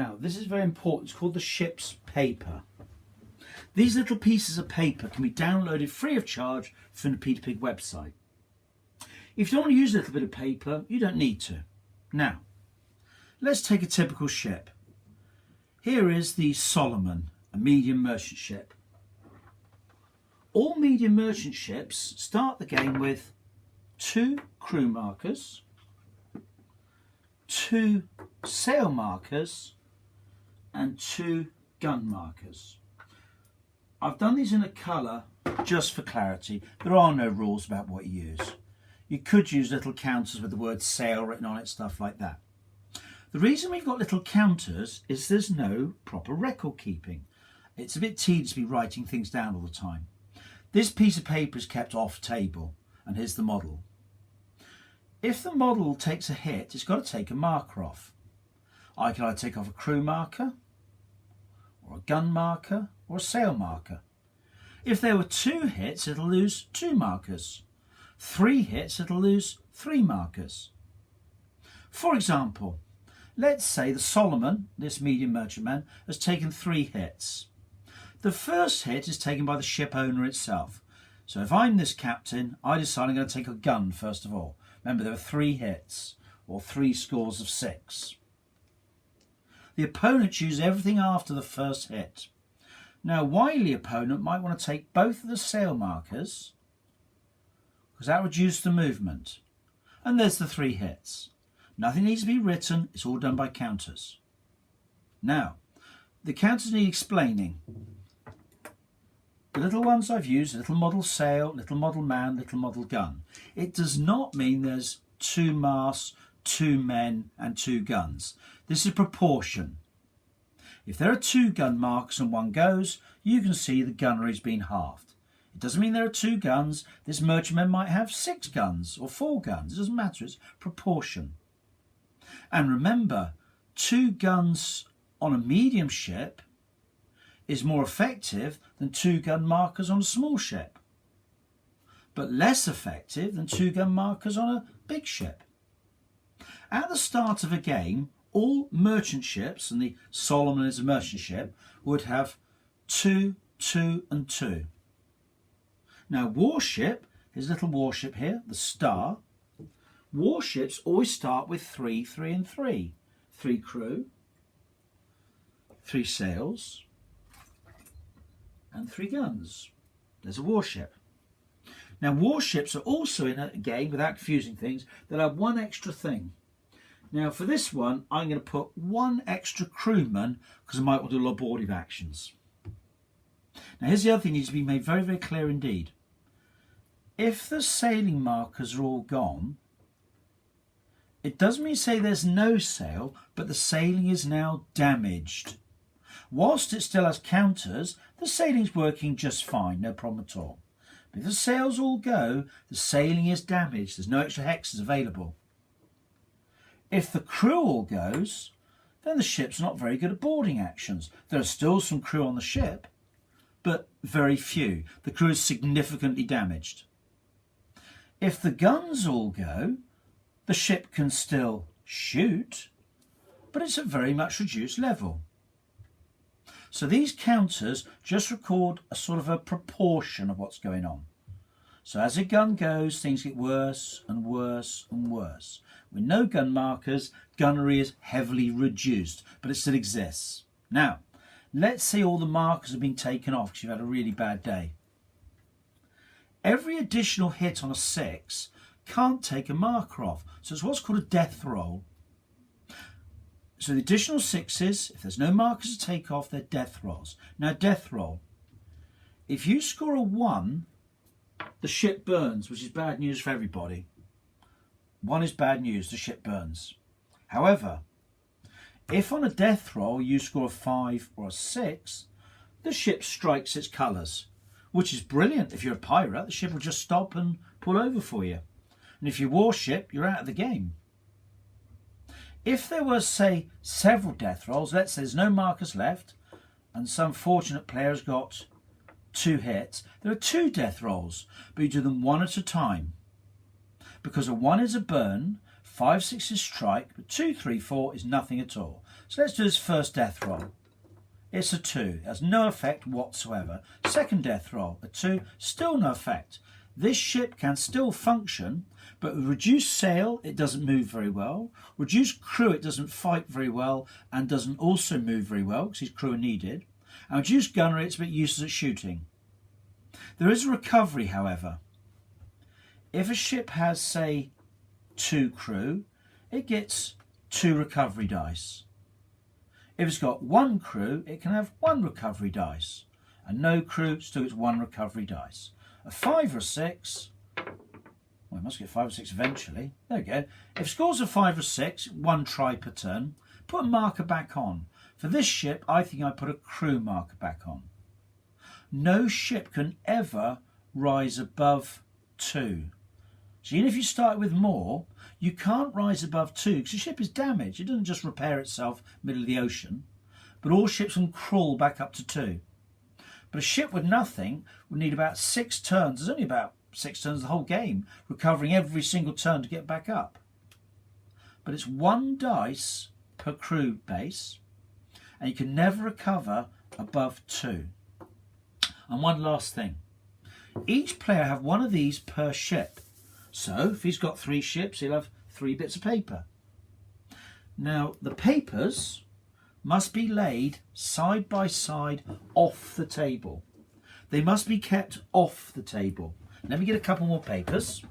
Now, this is very important. It's called the ship's paper. These little pieces of paper can be downloaded free of charge from the Peter Pig website. If you don't want to use a little bit of paper, you don't need to. Now, let's take a typical ship. Here is the Solomon, a medium merchant ship. All medium merchant ships start the game with 2 crew markers, 2 sail markers and 2 gun markers. I've done these in a colour just for clarity. There are no rules about what you use. You could use little counters with the word sail written on it, stuff like that. The reason we've got little counters is there's no proper record keeping. It's a bit tedious to be writing things down all the time. This piece of paper is kept off table, and here's the model. If the model takes a hit, it's got to take a marker off. I can either take off a crew marker, or a gun marker, or a sail marker. If there were 2 hits, it'll lose 2 markers. 3 hits, it'll lose 3 markers. For example, let's say the Solomon, this medium merchantman, has taken 3 hits. The first hit is taken by the ship owner itself. So if I'm this captain, I decide I'm going to take a gun first of all. Remember, there are 3 hits, or 3 scores of 6. The opponent chooses everything after the first hit. Now, a wily opponent might want to take both of the sail markers, because that reduces the movement. And there's the 3 hits. Nothing needs to be written, it's all done by counters. Now, the counters need explaining. The little ones I've used, little model sail, little model man, little model gun. It does not mean there's 2 masts, 2 men and 2 guns. This is proportion. If there are 2 gun markers and 1 goes, you can see the gunnery's been halved. It doesn't mean there are 2 guns. This merchantman might have 6 guns or 4 guns. It doesn't matter, it's proportion. And remember, 2 guns on a medium ship is more effective than 2 gun markers on a small ship, but less effective than 2 gun markers on a big ship. At the start of a game, all merchant ships, and the Solomon is a merchant ship, would have 2, 2 and 2. Now warship, here's a little warship here, the Star. Warships always start with 3, 3 and 3. 3 crew, 3 sails and 3 guns. There's a warship. Now warships are also in a game, without confusing things, that have 1 extra thing. Now for this one, I'm going to put 1 extra crewman because I might want to do a lot of abortive actions. Now here's the other thing that needs to be made very, very clear indeed. If the sailing markers are all gone, it doesn't mean say there's no sail, but the sailing is now damaged. Whilst it still has counters, the sailing's working just fine, no problem at all. But if the sails all go, the sailing is damaged, there's no extra hexes available. If the crew all goes, then the ship's not very good at boarding actions. There are still some crew on the ship, but very few. The crew is significantly damaged. If the guns all go, the ship can still shoot, but it's at very much reduced level. So these counters just record a sort of a proportion of what's going on. So as a gun goes, things get worse and worse and worse. With no gun markers, gunnery is heavily reduced, but it still exists. Now, let's say all the markers have been taken off because you've had a really bad day. Every additional hit on a 6 can't take a marker off, so it's what's called a death roll. So the additional 6s, if there's no markers to take off, they're death rolls. Now death roll, if you score a 1, the ship burns, which is bad news for everybody. 1 is bad news, the ship burns. However, if on a death roll you score a 5 or a 6, the ship strikes its colours, which is brilliant. If you're a pirate, the ship will just stop and pull over for you. And if you're a warship, you're out of the game. If there were, say, several death rolls, let's say there's no markers left, and some fortunate player has got 2 hits, there are 2 death rolls, but you do them 1 at a time. Because a 1 is a burn, 5, 6 is strike, but 2, 3, 4 is nothing at all. So let's do this first death roll. It's a 2. It has no effect whatsoever. Second death roll, a 2, still no effect. This ship can still function, but with reduced sail, it doesn't move very well. Reduced crew, it doesn't fight very well and doesn't also move very well because his crew are needed. And reduced gunnery, it's a bit useless at shooting. There is a recovery, however. If a ship has, say, 2 crew, it gets 2 recovery dice. If it's got 1 crew, it can have 1 recovery dice. And no crew, still gets 1 recovery dice. A 5 or a 6, well, it must get 5 or 6 eventually. There we go. If scores a 5 or 6, 1 try per turn, put a marker back on. For this ship, I think I put a crew marker back on. No ship can ever rise above 2. So even if you start with more, you can't rise above 2 because the ship is damaged. It doesn't just repair itself middle of the ocean, but all ships can crawl back up to 2. But a ship with nothing would need about 6 turns. There's only about 6 turns the whole game, recovering every single turn to get back up. But it's 1 dice per crew base, and you can never recover above 2. And one last thing. Each player have 1 of these per ship. So if he's got 3 ships, he'll have 3 bits of paper. Now the papers must be laid side by side off the table. They must be kept off the table. Let me get a couple more papers.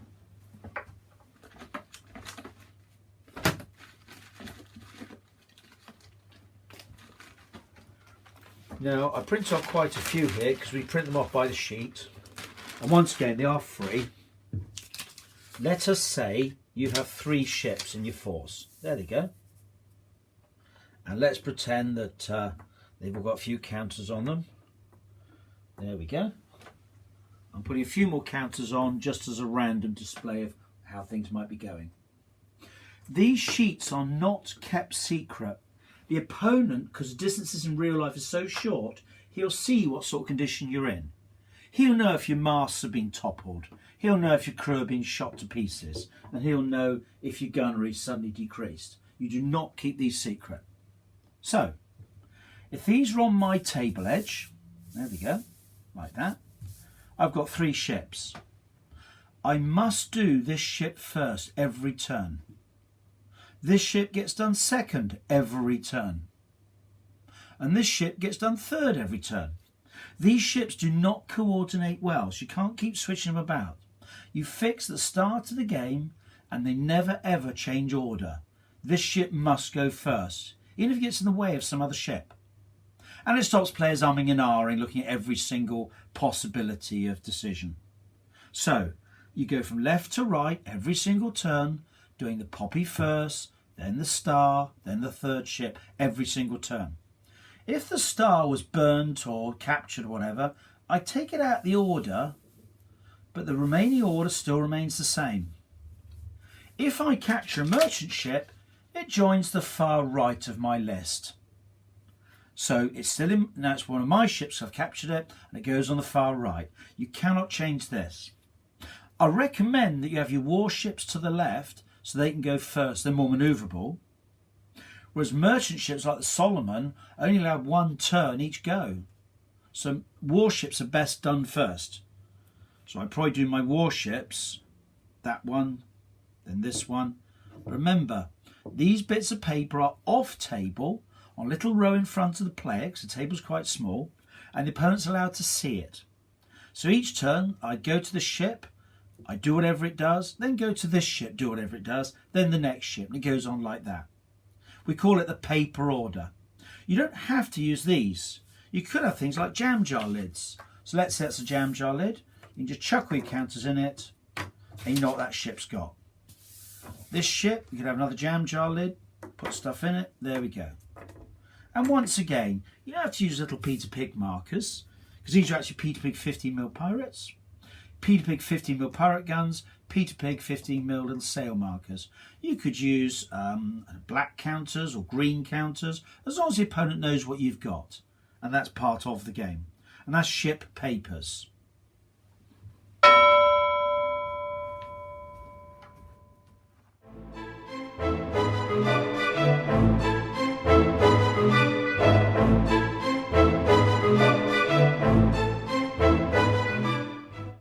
Now I print off quite a few here because we print them off by the sheet. And once again, they are free. Let us say you have 3 ships in your force. There they go. And let's pretend that they've all got a few counters on them. There we go. I'm putting a few more counters on just as a random display of how things might be going. These sheets are not kept secret. The opponent, because the distances in real life is so short, he'll see what sort of condition you're in. He'll know if your masts have been toppled. He'll know if your crew have been shot to pieces. And he'll know if your gunnery suddenly decreased. You do not keep these secret. So, if these are on my table edge, there we go, like that, I've got 3 ships. I must do this ship first every turn. This ship gets done second every turn. And this ship gets done third every turn. These ships do not coordinate well, so you can't keep switching them about. You fix the start of the game and they never ever change order. This ship must go first, even if it gets in the way of some other ship. And it stops players umming and ahhing, looking at every single possibility of decision. So, you go from left to right every single turn, doing the poppy first, then the star, then the third ship, every single turn. If the star was burnt or captured or whatever, I take it out the order, but the remaining order still remains the same. If I capture a merchant ship, it joins the far right of my list. So it's still in, now it's one of my ships, I've captured it, and it goes on the far right. You cannot change this. I recommend that you have your warships to the left so they can go first, they're more manoeuvrable. Whereas merchant ships like the Solomon only allow 1 turn each go. So warships are best done first. So I probably do my warships, that one, then this one. Remember, these bits of paper are off table on a little row in front of the player, because the table's quite small, and the opponent's allowed to see it. So each turn I go to the ship, I do whatever it does, then go to this ship, do whatever it does, then the next ship, and it goes on like that. We call it the paper order. You don't have to use these. You could have things like jam jar lids. So let's say it's a jam jar lid. You can just chuck all your counters in it, and you know what that ship's got. This ship, you could have another jam jar lid, put stuff in it, there we go. And once again, you don't have to use little Peter Pig markers, because these are actually Peter Pig 15mm pirates, Peter Pig 15mm pirate guns, Peter Pig 15mm little sail markers. You could use black counters or green counters, as long as the opponent knows what you've got. And that's part of the game. And that's ship papers.